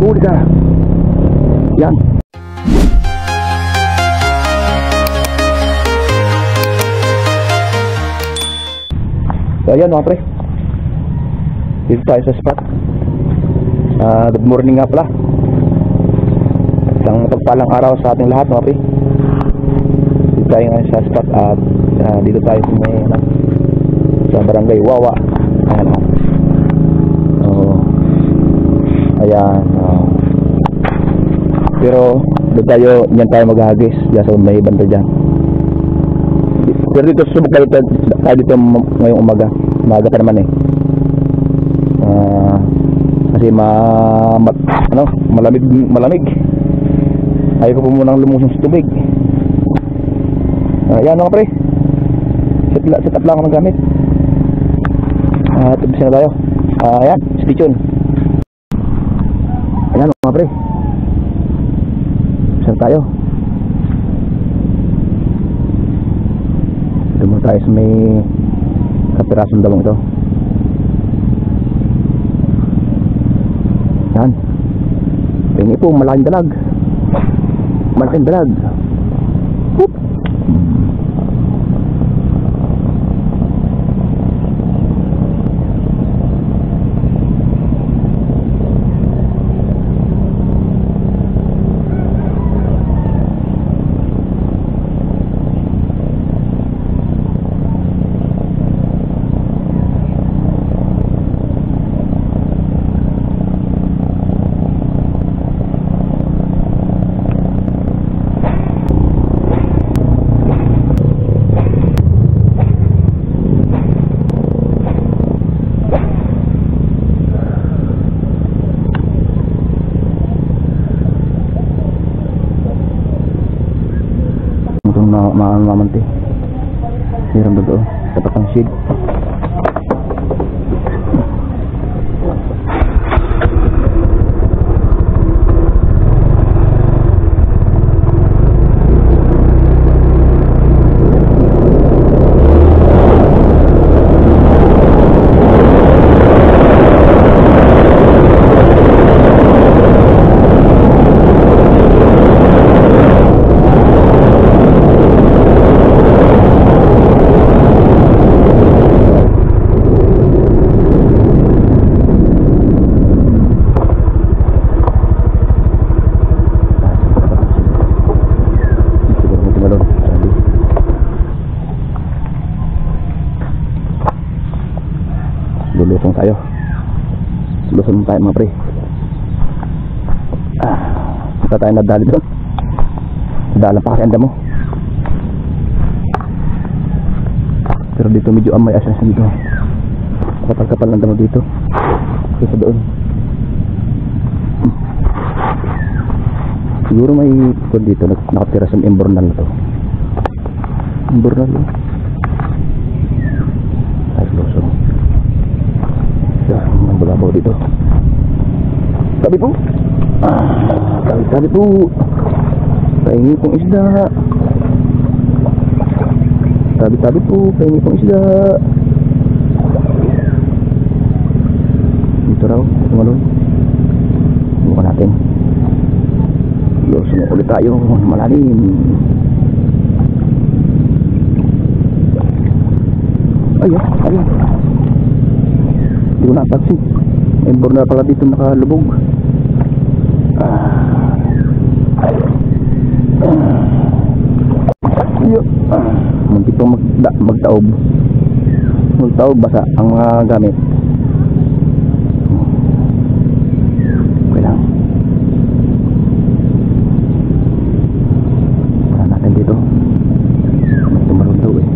Huli ka. Yan. So ayan mga pre, dito tayo sa spot. Good morning nga pala. Isang mapagpalang araw sa ating lahat mga pre. Dito tayo ngayon sa spot at dito tayo sa barangay Wawa. Ayan o. Ayan. Pero doon tayo maghahagis dyan sa may banda dyan. Pero dito subok tayo dito ngayong umaga. Umaga pa naman eh. Kasi malamig. Ayaw ko po munang lumusong sa tubig. Ayan mga pre. Set up lang ako ng gamit. Tibisin na tayo. Ayan, stay tuned. Ayan mga pre. Saan tayo? Dumang tayo sa may kapirasong damang ito. Yan. Tingin po, malaking dalag. Malaking dalag. Whoop. Mamanti. Meron ba doon? Tapat ang shade. Lulusong tayo mga pre. Kita tayo nadali doon. Nadala pa kasi anda mo. Pero dito medyo amay asas dito. Kapal-kapal ng damo dito. Kasi doon siguro may kod dito. Nakatira sa imbornal na to. Imbornal ay lusong. Bulabaw dito. Tabi po. Tabi po. Pahingi pong isda. Tabi po. Pahingi pong isda. Dito raw. Tumalon. Bukan natin. Lusong ulit tayo. Malalim. Ayun. Ayun. Hindi ko napansin. May bornal pala dito nakalubog. Muntik pang magtaob. Magtaob basa ang gamit. Okay lang. Wala natin dito. Tumalon daw eh.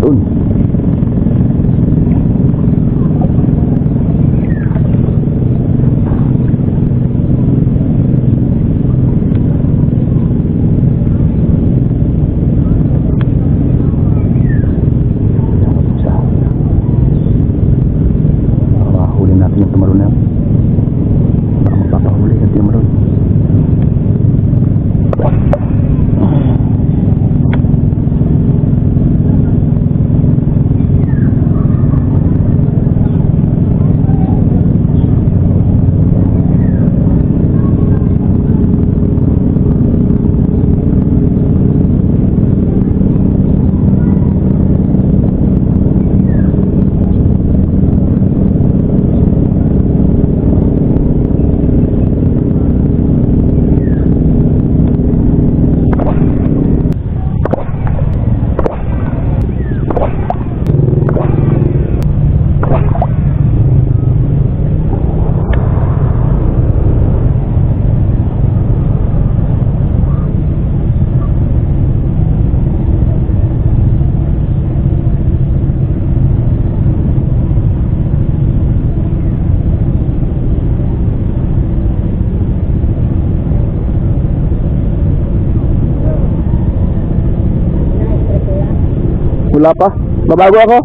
Doon. Wala pa. Babago ako.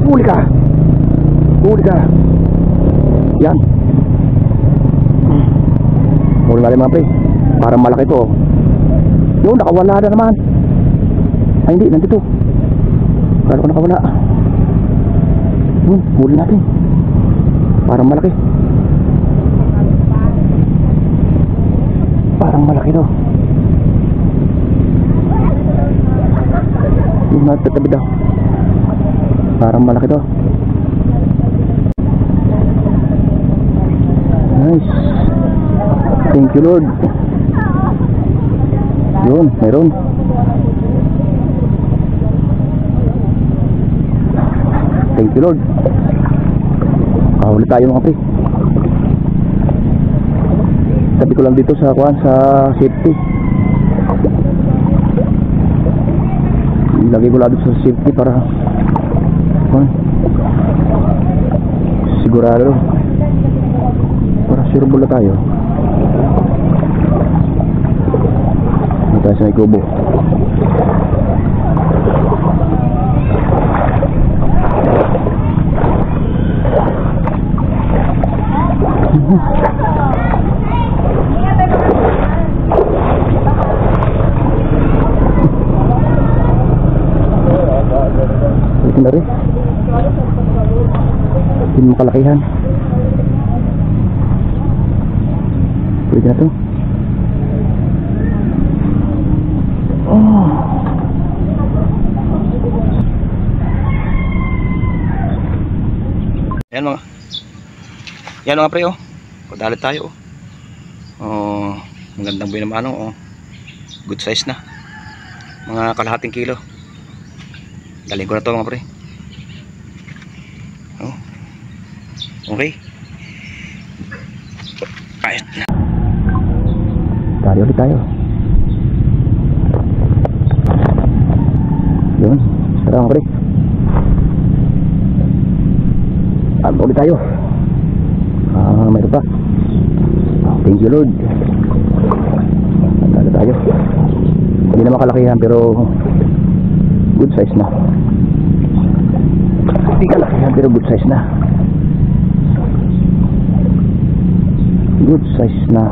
Huli ka. Huli ka. Yan. Huli natin mga pre. Parang malaki to. Yun, nakawala na naman. Ay hindi, nandito. Kala ko nakawala. Yun, huli natin. Parang malaki. Parang malaki to. Yung natatabi daw. Parang malaki to. Nice. Thank you Lord. Yun, mayroon. Thank you Lord. Kahuli tayo mga pre. Tabi ko lang dito sa kuan, sa safety. Ilagay ko lang dito sa safety para sigurado para sure bula tayo. Dito tayo sa may kubo. Ito na rin. Hindi makalakihan. Pwede na ito. Oh. Yan mga pre, oh. Padalit tayo, oh. Oh, magandang buhay naman, oh. Good size na. Mga kalahating kilo. Daling ko na to mga pre. Oh. Okay. Ayun na. Tari ulit tayo. Yun. Tara mga pre. Ulit tayo. Mayroon pa. Thank you Lord. Tara tayo. Hindi na makalakihan pero good size na. Hindi kalakihan pero good size na. Good size na.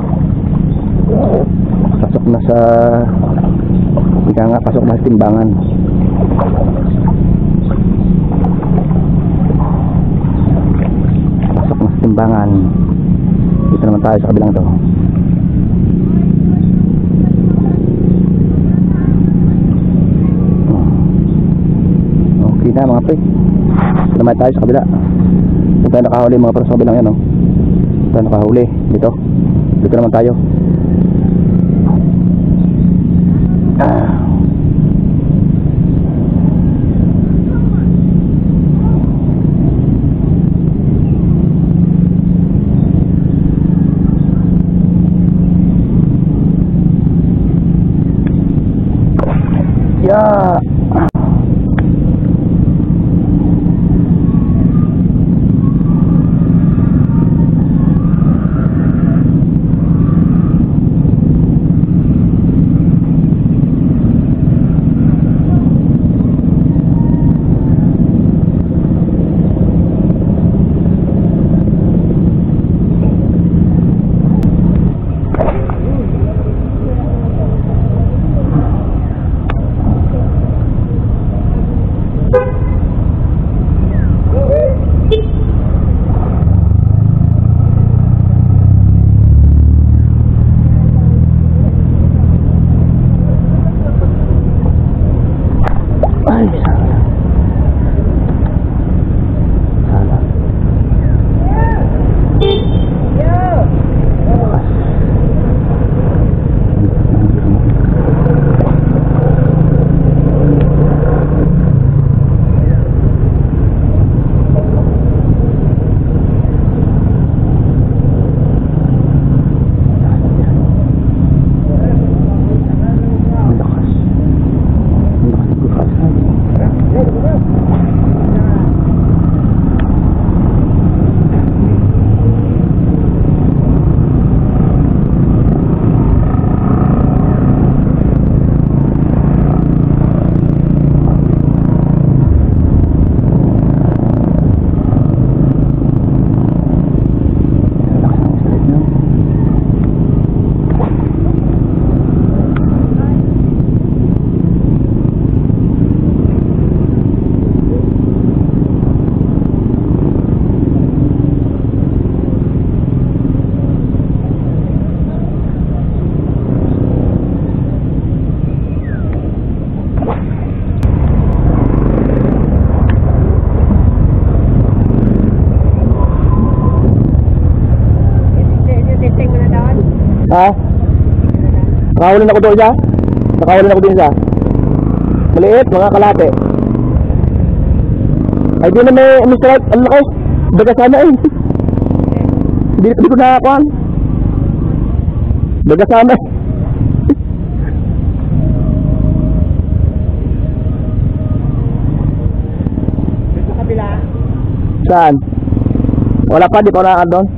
Pasok na sa ika nga, pasok na sa timbangan. Pasok na sa timbangan. Dito naman tayo sa kabilang to. Okay na mga pre. Dito naman tayo sa kabila. Dito tayo nakahuli mga pre sa kabilang yan, oh. Dito nakahuli. Dito naman tayo. Yeah. Ha? Nakahulin ako doon isa? Nakahulin ako din isa? Maliit, mga kalate. Ay di na may Mr. Right, ang laki. Daga sana eh. Hindi ko nakakuhan. Daga sana eh. Sa kabila. Saan? Wala pa, di pa nakakad doon.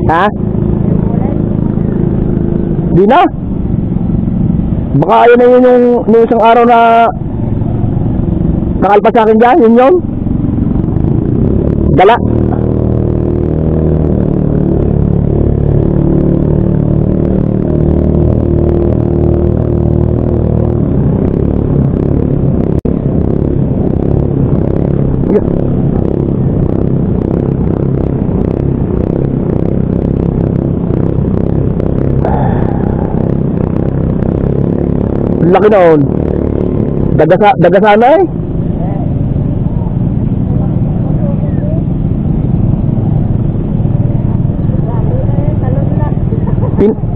Ha? Di na. Baka ayun na yun yung isang araw na nakalpa sa akin dyan, yun. Dala. Laki noon. Daga sana eh.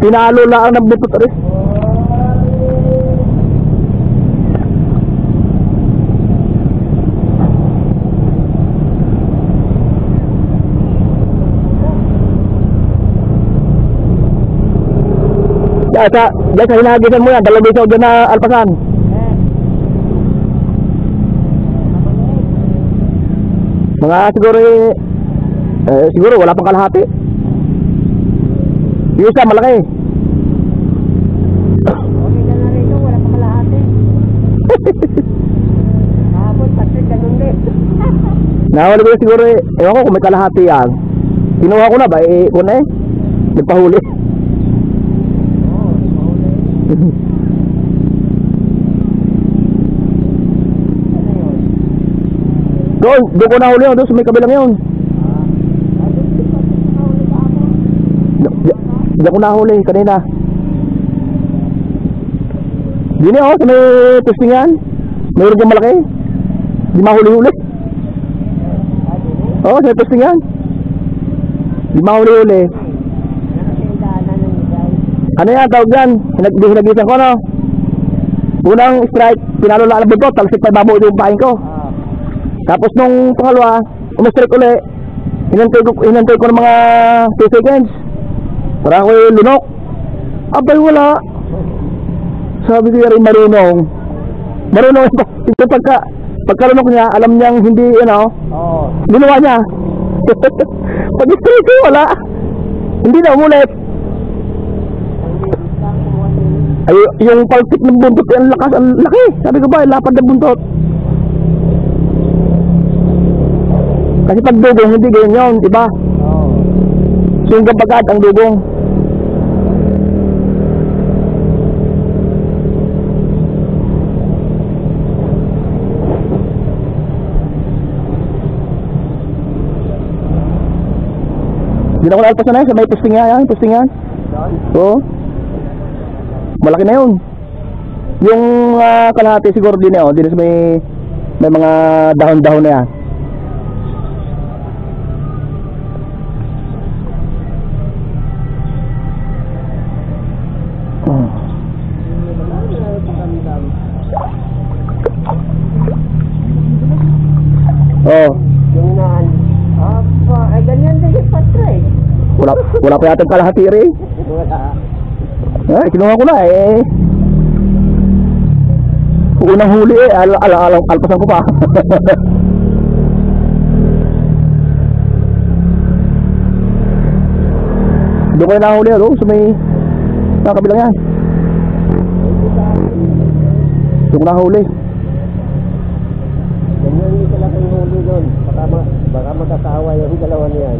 Pinalo lang ng bipot rin. Diyan sa hinahagisan mo yan, dalawang isaw dyan na alpasan. Mga siguro wala pang kalahati. Yung isa malaki. Okay ka na rito, wala pang kalahati. Hapon, pati ganun din. Nahuli ko siguro ewan ko kung may kalahati yan. Kinuha ko na ba kung nagpahuli. Doon ko nahuli yun, doon sa may kabilang yun. Diyan ko nahuli kanina. Dini sa may testing yan. Mayroon dyan malaki. Di mahuli-huli. Sa may testing yan. Di mahuli-huli. Kasi yung daanan ng guys. Ano yan, tawag yan? Hinagisan ko, no? Unang strike, pinalo lang ang buntot, talsik pa ibabaw yung pahin ko. Tapos nung pangalawa, umastrike uli, hinantay ko ng mga 2 seconds. Para ako lunok. Abay, wala. Sabi ko rin marunong. Marunong ito pagkalunok niya, alam niyang hindi, Oo. ginawa niya. Pag-strike ko, wala. Hindi na umulit. Ay, yung palpit ng buntot, ang lakas, ang laki. Sabi ko ba, lapad ng buntot. Kasi pag dugong, hindi ganyan yun, diba? Oo. So yung gabagat ang dugong. Hindi na ko nalpasan na yun, sa may posting yan, Oo. Malaki na yun. Yung kalahati siguro din eh, din sa may mga dahon-dahon na yan. Oh, Yung naan. Ay ganyan din yung patray. wala pa yata kalahati rin. Wala. Ay, kinuha ko na eh. Unang huli eh, alpasan ko pa. Doon ko na nahuli, sa may kabilang yan. Doon ko nahuli. Ganyan yung talagang huli doon. Baka magkasawa yung dalawa niyan.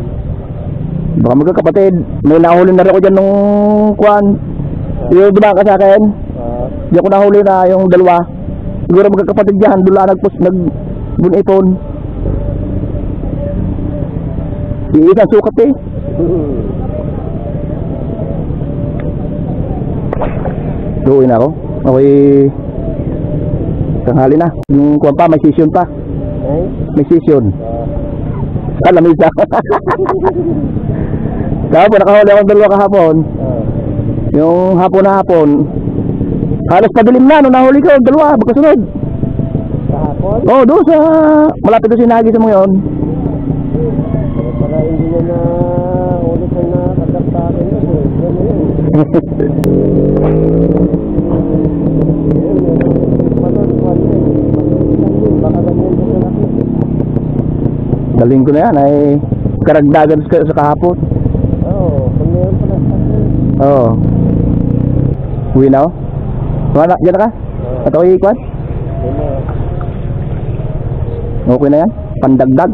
Baka magkakapatid, may nahuli na rin ako dyan nung kuwan. Yung binaka sa akin, di ako nahuli na yung dalawa. Siguro magkakapatid dyan, doon lang nagbunipon. Iisang sukat eh. Doon na ako. Okay. Tanghali na. Yung kuwan pa, may session pa. Ay? May session. Lamisa. Kahapon, nakahuli akong dalawa kahapon. Yung hapon na hapon, halos padilim na nung nahuli ko, dalawa, magkasunod. Kahapon? Oo, doon sa, malapit doon sinagi sa mga yun. Para hindi niya na ulit na nakagap sa akin yun eh. Yan yun. Baka ganyan sa laki. Daling ko na yan, ay karagdagan sa kahapon. Oo, kung meron pa na sa akin. Oo. Uwi na ako. Wala, dyan na ka? At ako iikwan? Okay na yan, pandagdag.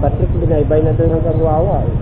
Patrick, binaybay na doon hanggang Wawa eh.